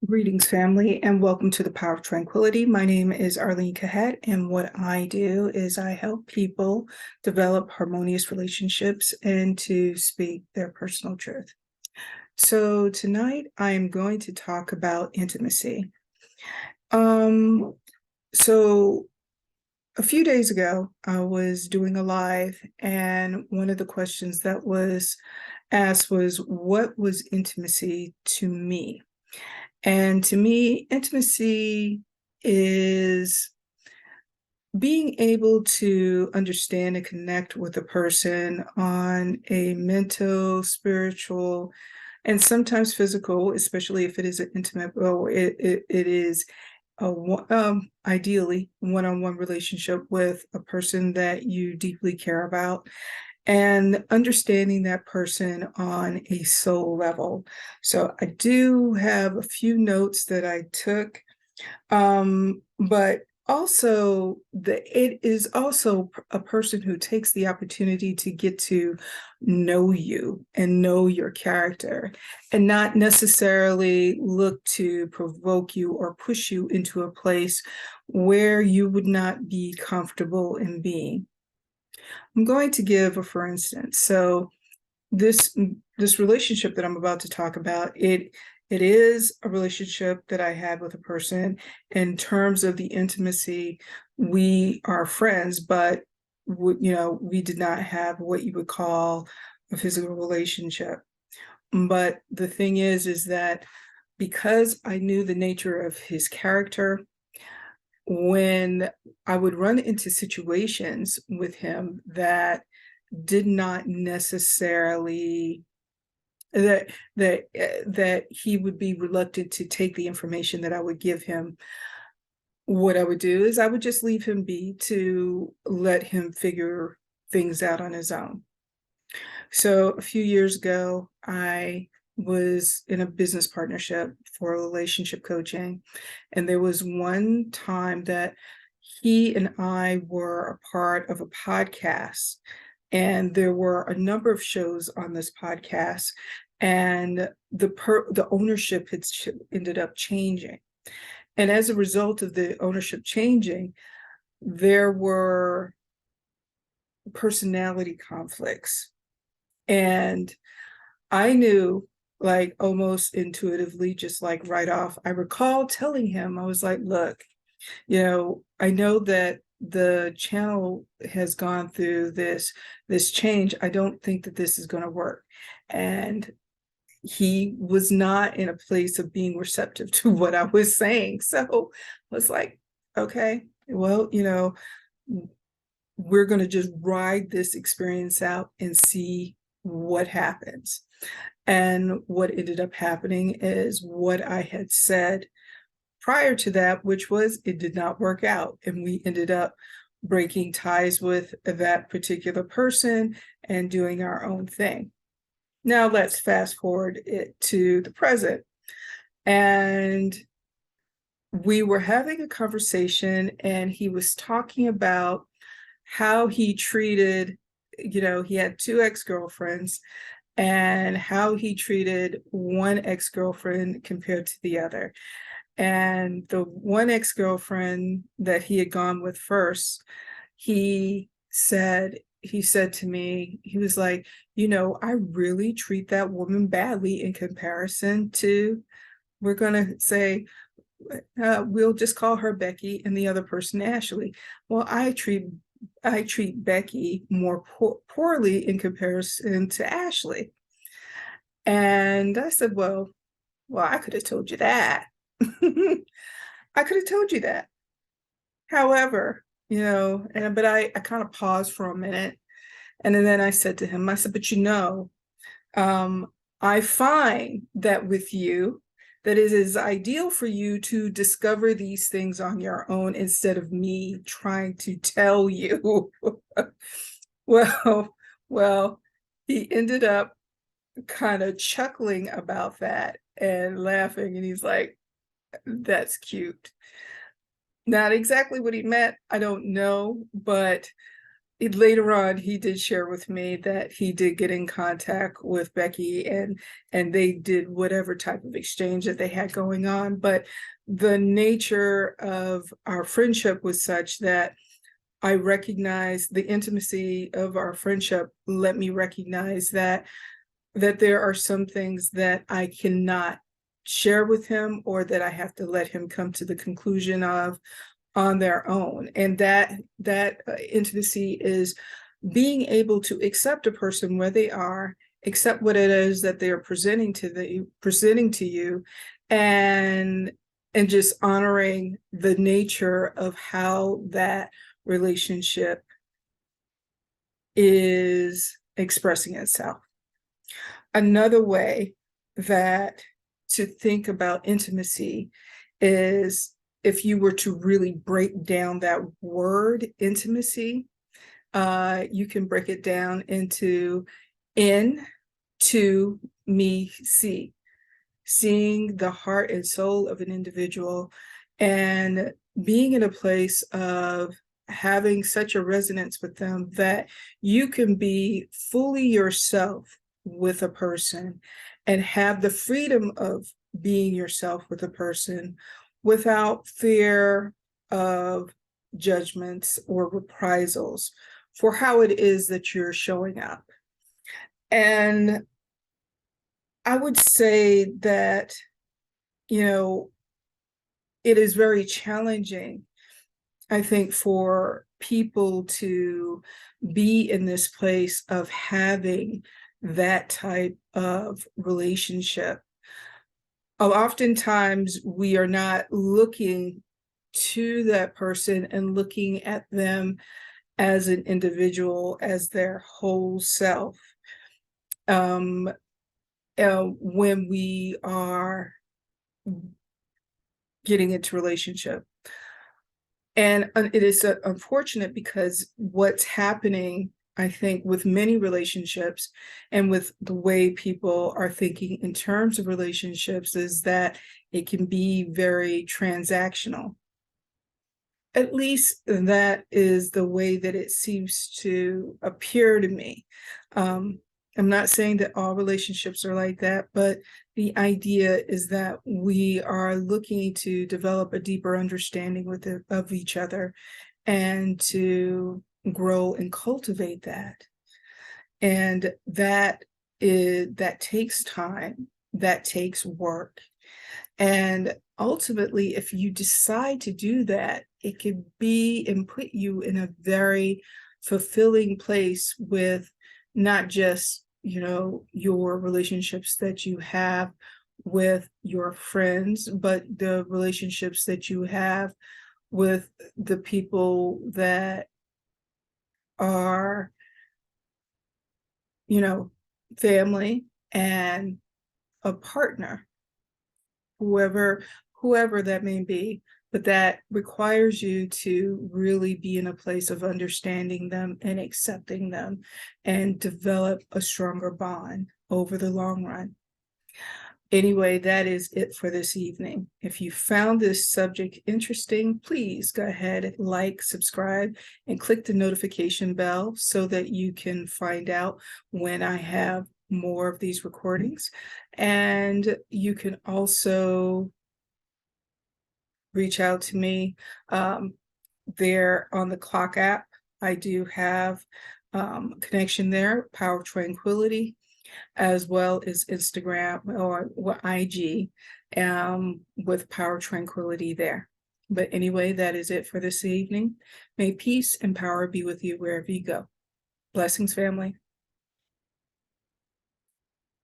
Greetings, family, and welcome to the Power of Tranquility. My name is Arlene Kahet, and what I do is I help people develop harmonious relationships and to speak their personal truth. So tonight I am going to talk about intimacy. So a few days ago, I was doing a live, and one of the questions that was asked was, what was intimacy to me? And to me, intimacy is being able to understand and connect with a person on a mental, spiritual, and sometimes physical, especially if it is an intimate, well, it is ideally one-on-one relationship with a person that you deeply care about, and understanding that person on a soul level. So I do have a few notes that I took, but also it is also a person who takes the opportunity to get to know you and know your character, and not necessarily look to provoke you or push you into a place where you would not be comfortable in being. I'm going to give a for instance. So this relationship that I'm about to talk about, it is a relationship that I had with a person. In terms of the intimacy, we are friends, but we did not have what you would call a physical relationship. But the thing is that because I knew the nature of his character, when I would run into situations with him that did not necessarily that he would be reluctant to take the information that I would give him, what I would do is I would just leave him be to let him figure things out on his own. So a few years ago, I was in a business partnership for relationship coaching, and there was one time that he and I were a part of a podcast, and there were a number of shows on this podcast, and the ownership had ended up changing. And as a result of the ownership changing, there were personality conflicts. And I knew, like, almost intuitively, just like right off, I recall telling him, I was like, look, I know that the channel has gone through this change. I don't think that this is going to work. And he was not in a place of being receptive to what I was saying. So I was like, okay, well, we're going to just ride this experience out and see what happens. And what ended up happening is what I had said prior to that, which was it did not work out. And we ended up breaking ties with that particular person and doing our own thing. Now let's fast forward it to the present. And we were having a conversation, and he was talking about how he treated, he had two ex-girlfriends, and how he treated one ex-girlfriend compared to the other. And the one ex-girlfriend that he had gone with first, he said to me, he was like, I really treat that woman badly in comparison to, we're going to say, we'll just call her Becky and the other person Ashley. Well, I treat Becky more poorly in comparison to Ashley. And I said, well, I could have told you that. I could have told you that. However, but I kind of paused for a minute, and then I said to him, I said, but I find that with you, that it is ideal for you to discover these things on your own instead of me trying to tell you. well, he ended up kind of chuckling about that and laughing, and he's like, that's cute. Not exactly what he meant, I don't know, but later on, he did share with me that he did get in contact with Becky, and they did whatever type of exchange that they had going on. But the nature of our friendship was such that I recognize the intimacy of our friendship. Let me recognize that there are some things that I cannot share with him, or that I have to let him come to the conclusion of on their own. And that intimacy is being able to accept a person where they are, accept what it is that they are presenting to you, and just honoring the nature of how that relationship is expressing itself. Another way that to think about intimacy is, if you were to really break down that word intimacy, you can break it down into in, to, me, see. Seeing the heart and soul of an individual, and being in a place of having such a resonance with them that you can be fully yourself with a person and have the freedom of being yourself with a person without fear of judgments or reprisals for how it is that you're showing up. And I would say that, it is very challenging, I think, for people to be in this place of having that type of relationship. Oftentimes, we are not looking to that person and looking at them as an individual, as their whole self. When we are getting into relationship. And it is unfortunate, because what's happening, I think, with many relationships and with the way people are thinking in terms of relationships, is that it can be very transactional. At least that is the way that it seems to appear to me. I'm not saying that all relationships are like that, but the idea is that we are looking to develop a deeper understanding of each other, and to grow and cultivate that. And that takes time, that takes work. And ultimately, if you decide to do that, it could be and put you in a very fulfilling place with not just, your relationships that you have with your friends, but the relationships that you have with the people that are, family, and a partner, whoever that may be. But that requires you to really be in a place of understanding them and accepting them, and develop a stronger bond over the long run. Anyway, that is it for this evening. If you found this subject interesting, please go ahead, like, subscribe, and click the notification bell so that you can find out when I have more of these recordings. And you can also reach out to me there on the Clock app. I do have connection there, Power of Tranquility, as well as Instagram or IG with Power of Tranquility there. But anyway, that is it for this evening. May peace and power be with you wherever you go. Blessings, family.